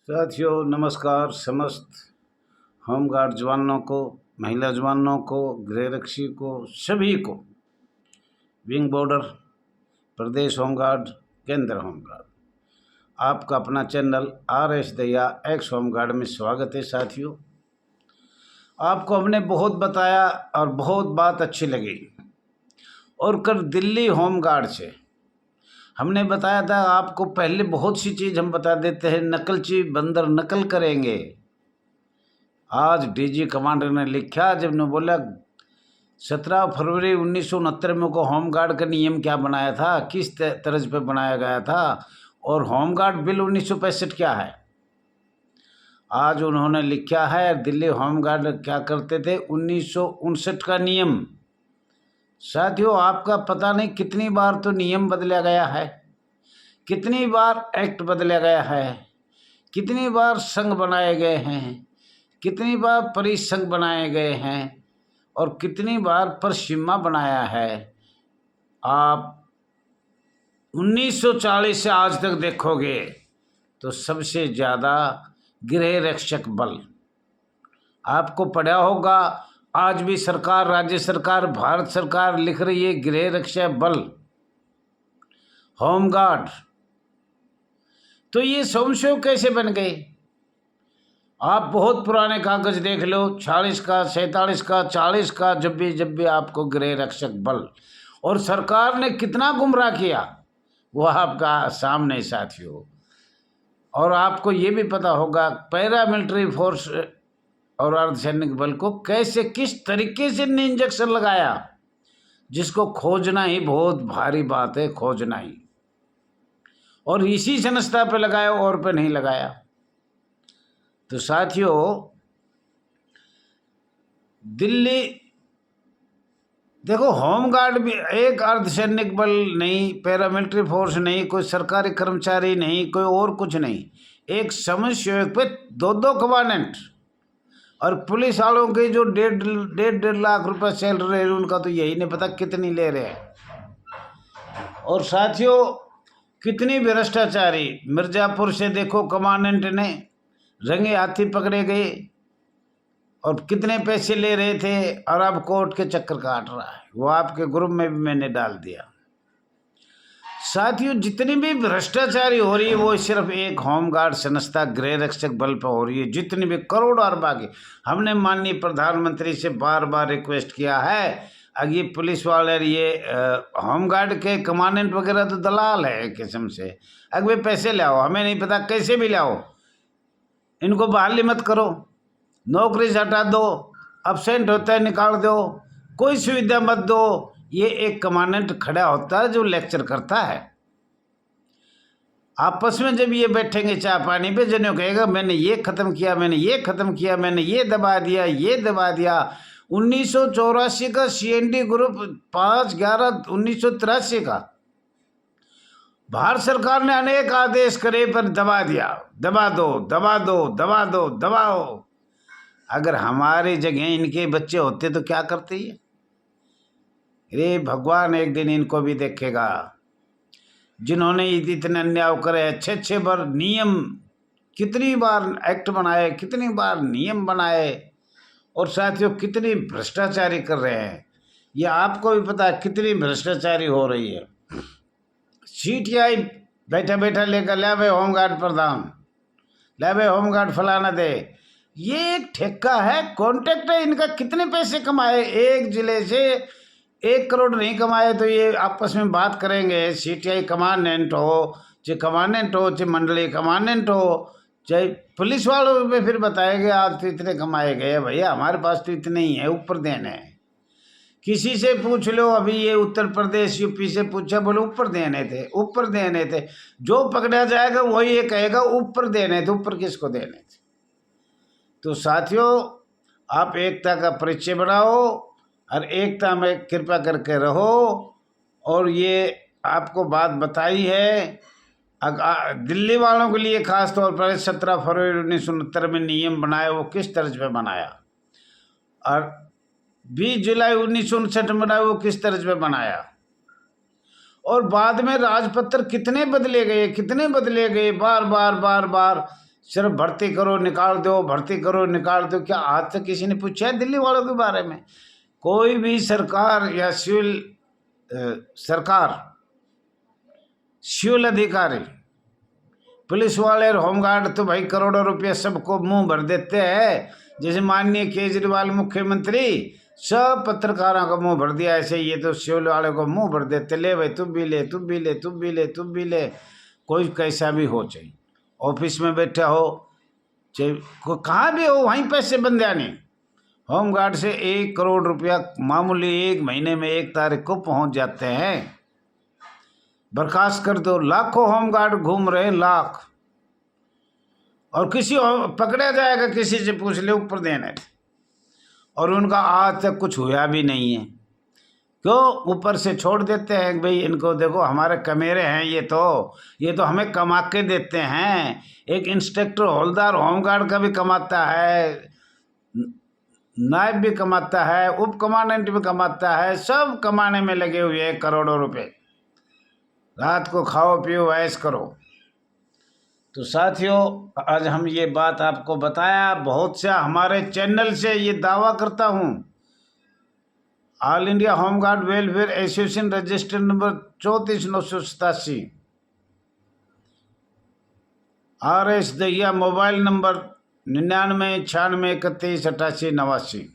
साथियों नमस्कार। समस्त होमगार्ड जवानों को, महिला जवानों को, गृहरक्षी को, सभी को विंग बॉर्डर, प्रदेश होमगार्ड, केंद्र होमगार्ड, आपका अपना चैनल RS दया एक्स होमगार्ड में स्वागत है। साथियों, आपको हमने बहुत बताया और बहुत बात अच्छी लगी। और कल दिल्ली होमगार्ड से हमने बताया था आपको, पहले बहुत सी चीज़ हम बता देते हैं, नकलची बंदर नकल करेंगे। आज DG कमांडर ने लिखा, जब ने बोला 17 फरवरी 1969 में को होमगार्ड का नियम क्या बनाया था, किस तर्ज पे बनाया गया था, और होमगार्ड बिल 1965 क्या है। आज उन्होंने लिखा है दिल्ली होमगार्ड क्या करते थे, 1959 का नियम। साथियों, आपका पता नहीं कितनी बार तो नियम बदला गया है, कितनी बार एक्ट बदला गया है, कितनी बार संघ बनाए गए हैं, कितनी बार परिसंघ बनाए गए हैं, और कितनी बार परिसीमा बनाया है। आप 1940 से आज तक देखोगे तो सबसे ज़्यादा गृह रक्षक बल आपको पढ़ा होगा। आज भी सरकार, राज्य सरकार, भारत सरकार लिख रही है गृह रक्षा बल, होमगार्ड। तो ये स्वयं कैसे बन गए? आप बहुत पुराने कागज देख लो, 46 का, 47 का, 40 का, जब भी आपको गृह रक्षक बल, और सरकार ने कितना गुमराह किया वो आपका सामने साथियों। और आपको ये भी पता होगा पैरामिलिट्री फोर्स और अर्धसैनिक बल को कैसे, किस तरीके से ने इंजेक्शन लगाया, जिसको खोजना ही बहुत भारी बात है, खोजना ही। और इसी संस्था पे लगाया और पे नहीं लगाया। तो साथियों, दिल्ली देखो, होमगार्ड भी एक अर्धसैनिक बल नहीं, पैरामिलिट्री फोर्स नहीं, कोई सरकारी कर्मचारी नहीं, कोई और कुछ नहीं, एक समस्या पे 2-2 कमांडेंट। और पुलिस वालों के जो 1.5 लाख रुपए सैलरी है, उनका तो यही नहीं पता कितनी ले रहे हैं। और साथियों, कितनी भ्रष्टाचारी, मिर्जापुर से देखो कमांडेंट ने रंगे हाथी पकड़े गए, और कितने पैसे ले रहे थे, और अब कोर्ट के चक्कर काट रहा है। वो आपके ग्रुप में भी मैंने डाल दिया। साथियों, जितनी भी भ्रष्टाचारी हो रही है वो सिर्फ एक होमगार्ड संस्था गृह रक्षक बल पर हो रही है। जितनी भी करोड़ और बाकी, हमने माननीय प्रधानमंत्री से बार बार रिक्वेस्ट किया है, अगर ये पुलिस वाले, ये होमगार्ड के कमांडेंट वगैरह तो दलाल है किस्म से, अगर वे पैसे लाओ, हमें नहीं पता कैसे भी लाओ, इनको बहाली मत करो, नौकरी से हटा दो, अब्सेंट होता है निकाल दो, कोई सुविधा मत दो। ये एक कमांडेंट खड़ा होता है जो लेक्चर करता है। आपस में जब ये बैठेंगे चाय पानी पे, जनो कहेगा मैंने ये ख़त्म किया, मैंने ये ख़त्म किया, मैंने ये दबा दिया, ये दबा दिया। 1984 का CND ग्रुप 5/11/1983 का भारत सरकार ने अनेक आदेश करे पर दबा दिया, दबा दो, दबा दो, दबा दो, दबाओ। अगर हमारी जगह इनके बच्चे होते तो क्या करते ये? रे भगवान एक दिन इनको भी देखेगा, जिन्होंने इतने अन्याय करे। अच्छे बार नियम, कितनी बार एक्ट बनाए, कितनी बार नियम बनाए, और साथियों कितनी भ्रष्टाचारी कर रहे हैं। ये आपको भी पता है कितनी भ्रष्टाचारी हो रही है। CTI बैठा बैठा लेकर ले भाई होमगार्ड प्रधान, ले भाई होमगार्ड फलाना दे। ये एक ठेका है, कॉन्ट्रैक्ट है इनका। कितने पैसे कमाए एक जिले से? 1 करोड़ नहीं कमाए तो ये आपस में बात करेंगे। CTI कमांडेंट हो, चाहे कमांडेंट हो, चाहे मंडलीय कमांडेंट हो, चाहे पुलिस वालों में फिर बताएंगे आज तो इतने कमाए गए। भैया हमारे पास तो इतने ही है, ऊपर देने हैं। किसी से पूछ लो, अभी ये उत्तर प्रदेश UP से पूछा, बोले ऊपर देने थे, ऊपर देने थे। जो पकड़ा जाएगा वही ये कहेगा ऊपर देने थे। ऊपर किसको देने थे? तो साथियों, आप एकता का परिचय बनाओ और एकता में कृपा करके रहो। और ये आपको बात बताई है दिल्ली वालों के लिए, खास तौर पर 17 फरवरी 1969 में नियम बनाया, वो किस तर्ज पे बनाया, और 20 जुलाई 1959 में बनाया, वो किस तर्ज पे बनाया। और बाद में राजपत्र कितने बदले गए, कितने बदले गए, बार बार बार बार सिर्फ भर्ती करो निकाल दो, भर्ती करो निकाल दो। क्या आज तक किसी ने पूछा है दिल्ली वालों के बारे में? कोई भी सरकार या सिविल अधिकारी, पुलिस वाले और होमगार्ड तो भाई करोड़ों रुपये सबको मुंह भर देते हैं। जैसे माननीय केजरीवाल मुख्यमंत्री सब पत्रकारों का मुंह भर दिया, ऐसे ये तो सिविल वाले को मुंह भर देते, ले भाई तुम भी ले, तुम भी ले, तुम भी ले, तुम भी ले। कोई कैसा भी हो, चाहिए ऑफिस में बैठा हो चाहे कहाँ भी हो, वहीं पैसे बन जाने। होमगार्ड से 1 करोड़ रुपया मामूली 1 महीने में 1 तारीख को पहुंच जाते हैं। बर्खास्त कर दो। लाखों होमगार्ड घूम रहे, लाख। और किसी पकड़ा जाएगा, किसी से पूछ ले, ऊपर देने। और उनका आज तक कुछ हुआ भी नहीं है। क्यों? ऊपर से छोड़ देते हैं भाई इनको देखो हमारे कमेरे हैं, ये तो हमें कमा के देते हैं। एक इंस्पेक्टर हवलदार होमगार्ड का भी कमाता है, नायब भी कमाता है, उप कमांडेंट भी कमाता है, सब कमाने में लगे हुए हैं करोड़ों रुपए। रात को खाओ पियो ऐश करो। तो साथियों, आज हम ये बात आपको बताया, बहुत से हमारे चैनल से ये दावा करता हूँ। All India home guard welfare association register number 34,987, RS Dahiya, mobile number 9996318889।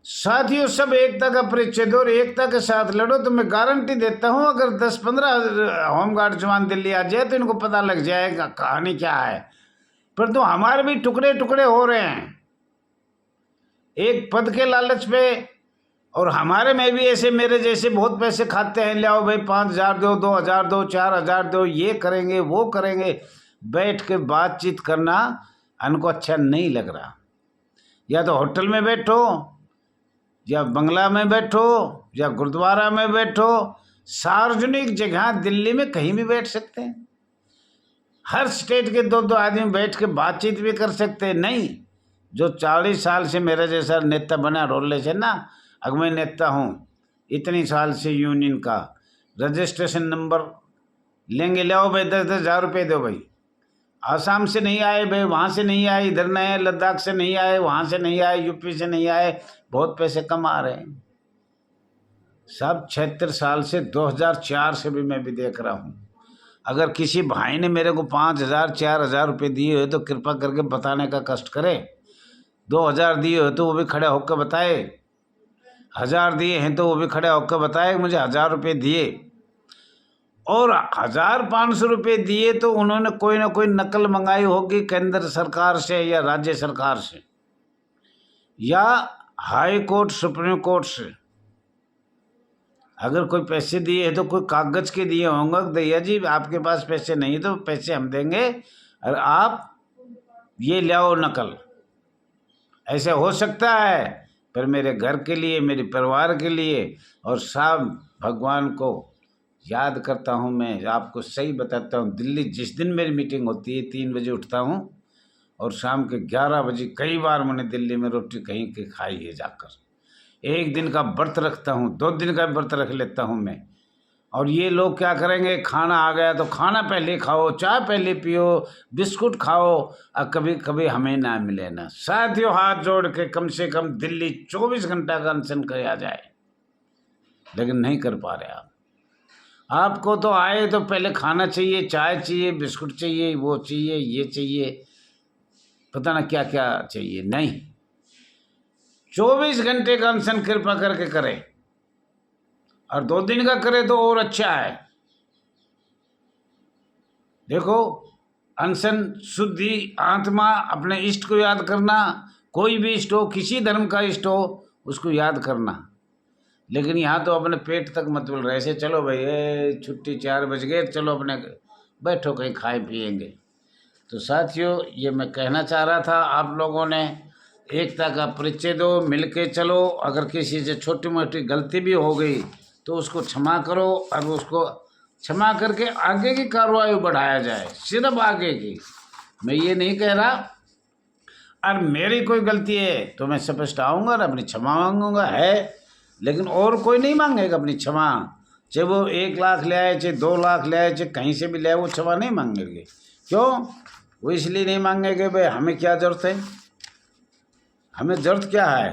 साथियों, सब एकता का परिचय दो और एकता के साथ लड़ो। तो मैं गारंटी देता हूं अगर 10-15 होमगार्ड जवान दिल्ली आ जाए तो इनको पता लग जाएगा कहानी क्या है। पर तो हमारे भी टुकड़े टुकड़े हो रहे हैं एक पद के लालच पे। और हमारे में भी ऐसे मेरे जैसे बहुत पैसे खाते हैं, ले आओ भाई 5,000 दो, 2,000 दो, 4,000 दो, ये करेंगे वो करेंगे। बैठ के बातचीत करना इनको अच्छा नहीं लग रहा। या तो होटल में बैठो, या बंगला में बैठो, या गुरुद्वारा में बैठो। सार्वजनिक जगह दिल्ली में कहीं भी बैठ सकते हैं। हर स्टेट के 2-2 आदमी बैठ के बातचीत भी कर सकते हैं। नहीं, जो 40 साल से मेरा जैसा नेता बना रोल से ना, अगर मैं नेता हूँ इतनी साल से यूनियन का, रजिस्ट्रेशन नंबर लेंगे, ले आओ भाई 10-10 हज़ार रुपये दो भाई। आसाम से नहीं आए भाई, वहाँ से नहीं आए, इधर नहीं आए, लद्दाख से नहीं आए, वहाँ से नहीं आए, यूपी से नहीं आए, बहुत पैसे कमा रहे हैं सब। 76 साल से 2004 से भी मैं भी देख रहा हूँ। अगर किसी भाई ने मेरे को 5,000-4,000 रुपये दिए हो तो कृपा करके बताने का कष्ट करे। 2,000 दिए हो तो वो भी खड़े होकर बताए, 1,000 दिए हैं तो वो भी खड़े होकर बताए मुझे 1,000 रुपये दिए। और 1,500 रुपये दिए तो उन्होंने कोई ना कोई नकल मंगाई होगी केंद्र सरकार से या राज्य सरकार से या हाई कोर्ट सुप्रीम कोर्ट से। अगर कोई पैसे दिए हैं तो कोई कागज के दिए होंगे, भैया जी आपके पास पैसे नहीं तो पैसे हम देंगे और आप ये ले आओ नकल। ऐसे हो सकता है, पर मेरे घर के लिए, मेरे परिवार के लिए और सब भगवान को याद करता हूँ। मैं आपको सही बताता हूँ, दिल्ली जिस दिन मेरी मीटिंग होती है 3 बजे उठता हूँ और शाम के 11 बजे कई बार मैंने दिल्ली में रोटी कहीं की खाई है जाकर। 1 दिन का व्रत रखता हूँ, 2 दिन का व्रत रख लेता हूँ मैं। और ये लोग क्या करेंगे, खाना आ गया तो खाना पहले खाओ, चाय पहले पियो, बिस्कुट खाओ और कभी कभी हमें ना मिले ना। साथियों, हाथ जोड़ के कम से कम दिल्ली 24 घंटा का अनशन किया जाए, लेकिन नहीं कर पा रहे आप। आपको तो आए तो पहले खाना चाहिए, चाय चाहिए, बिस्कुट चाहिए, वो चाहिए, ये चाहिए, पता ना क्या क्या चाहिए। नहीं, 24 घंटे का अनशन कृपा करके करें और 2 दिन का करे तो और अच्छा है। देखो, अनशन शुद्धि आत्मा, अपने इष्ट को याद करना। कोई भी इष्ट हो, किसी धर्म का इष्ट हो, उसको याद करना। लेकिन यहाँ तो अपने पेट तक मत बोल रहे, ऐसे चलो भाई छुट्टी 4 बज गए, चलो अपने बैठो कहीं खाए पिएंगे। तो साथियों, ये मैं कहना चाह रहा था, आप लोगों ने एकता का परिचय दो, मिलके चलो। अगर किसी से छोटी मोटी गलती भी हो गई तो उसको क्षमा करो और उसको क्षमा करके आगे की कार्रवाई बढ़ाया जाए, सिर्फ आगे की। मैं ये नहीं कह रहा और मेरी कोई गलती है तो मैं स्पष्ट आऊँगा और अपनी क्षमा मांगूंगा है, लेकिन और कोई नहीं मांगेगा अपनी क्षमा। चाहे वो 1 लाख ले आए, चाहे 2 लाख ले आए, चाहे कहीं से भी ले आए, वो क्षमा नहीं मांगेंगे। क्यों? वो इसलिए नहीं मांगेंगे भाई हमें क्या जरूरत है, हमें जरूरत क्या है।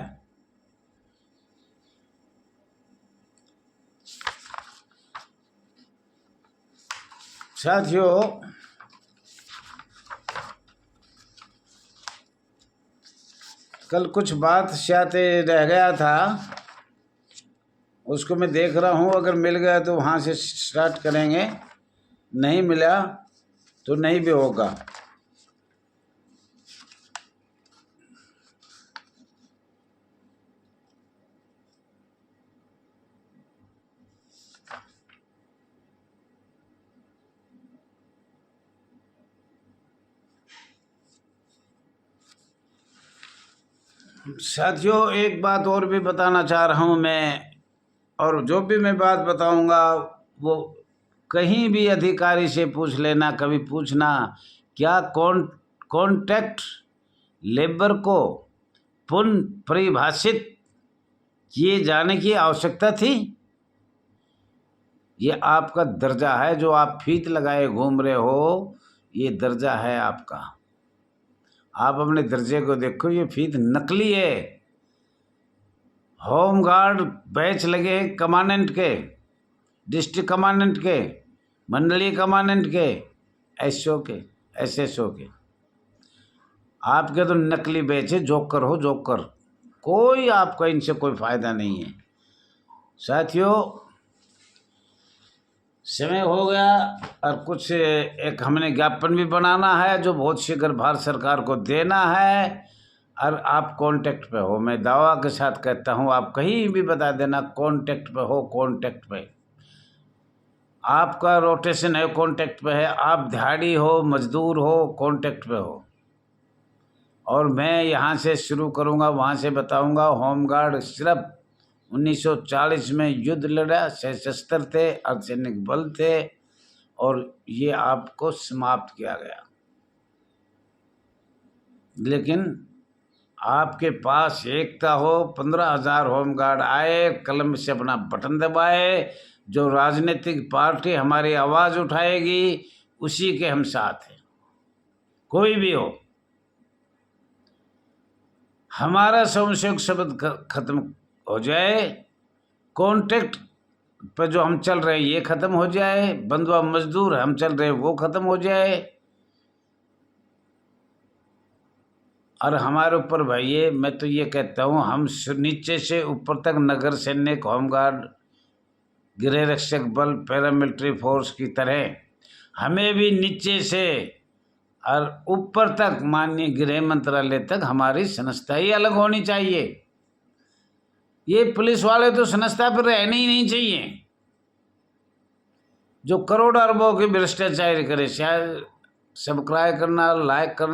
साथियों, कल कुछ बात शायद रह गया था, उसको मैं देख रहा हूँ, अगर मिल गया तो वहाँ से स्टार्ट करेंगे, नहीं मिला तो नहीं भी होगा। साथियों, एक बात और भी बताना चाह रहा हूँ मैं, और जो भी मैं बात बताऊंगा वो कहीं भी अधिकारी से पूछ लेना, कभी पूछना क्या कॉन्ट्रैक्ट लेबर को पुनः परिभाषित किए जाने की आवश्यकता थी? ये आपका दर्जा है, जो आप फीत लगाए घूम रहे हो, ये दर्जा है आपका। आप अपने दर्जे को देखो, ये फीत नकली है। होमगार्ड बैच लगे हैं कमांडेंट के, डिस्ट्रिक्ट कमांडेंट के, मंडलीय कमांडेंट के, एसओ के, एसएसओ के। आपके तो नकली बैच है, जोकर हो जोकर। कोई आपका इनसे कोई फायदा नहीं है। साथियों, समय हो गया, और कुछ एक हमने ज्ञापन भी बनाना है जो बहुत शीघ्र भारत सरकार को देना है। और आप कांटेक्ट पे हो, मैं दावा के साथ कहता हूँ, आप कहीं भी बता देना कांटेक्ट पे हो, कांटेक्ट पे आपका रोटेशन है, कांटेक्ट पे है, आप दिहाड़ी हो, मजदूर हो, कांटेक्ट पे हो। और मैं यहाँ से शुरू करूँगा, वहाँ से बताऊँगा। होमगार्ड सिर्फ 1940 में युद्ध लड़ा, सशस्त्र थे, अर्धसैनिक बल थे, और ये आपको समाप्त किया गया। लेकिन आपके पास एकता हो, 15,000 होमगार्ड आए, कलम से अपना बटन दबाए, जो राजनीतिक पार्टी हमारी आवाज़ उठाएगी उसी के हम साथ हैं, कोई भी हो। हमारा संशोधन शब्द खत्म हो जाए, कॉन्ट्रैक्ट पर जो हम चल रहे हैं ये खत्म हो जाए, बंधुआ मजदूर हम चल रहे हैं वो खत्म हो जाए। और हमारे ऊपर भाई, मैं तो ये कहता हूँ, हम नीचे से ऊपर तक नगर सैनिक, होमगार्ड, गृह रक्षक बल, पैरामिलिट्री फोर्स की तरह हमें भी नीचे से और ऊपर तक, माननीय गृह मंत्रालय तक हमारी संस्था ही अलग होनी चाहिए। ये पुलिस वाले तो संस्था पर रहने ही नहीं चाहिए, जो करोड़ अरबों की भ्रष्टाचार करे। शायद सब्सक्राइब करना, लाइक करना।